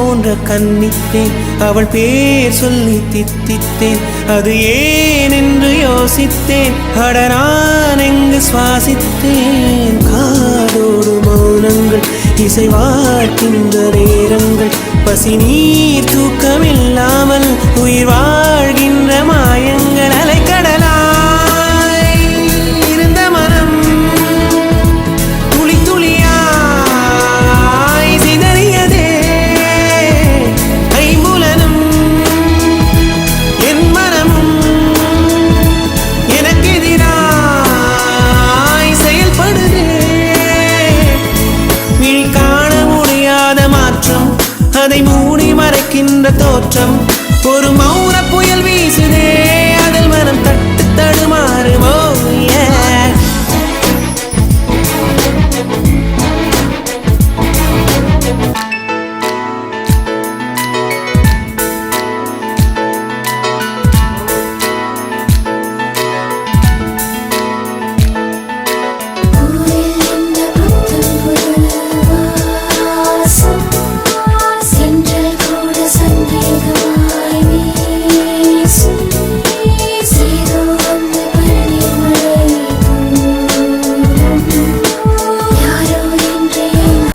போன்ற கன்னித்தேன் அவள் பேர் சொல்லி தித்தித்தேன் அது ஏன் என்று யோசித்தேன் அட நான் எங்கு சுவாசித்தேன் காதோடு மௌனங்கள் இசை வாழ்கின்ற நேரங்கள் பசி நீர் தூக்கமில்லாமல் உயிர் வாழ்கின்ற மாயங்கள் அலைக்கடலாய் இருந்த மனம் துளி துளியாய் சிதறியதே ஐம்புலனும் என் மனமும் எனக்கு எதிராய் செயல்படுதே விழி காண முடியாத மாற்றம் அதை மூடி மறைக்கின்ற தோற்றம் ஒரு மௌன புயல் வீசுதே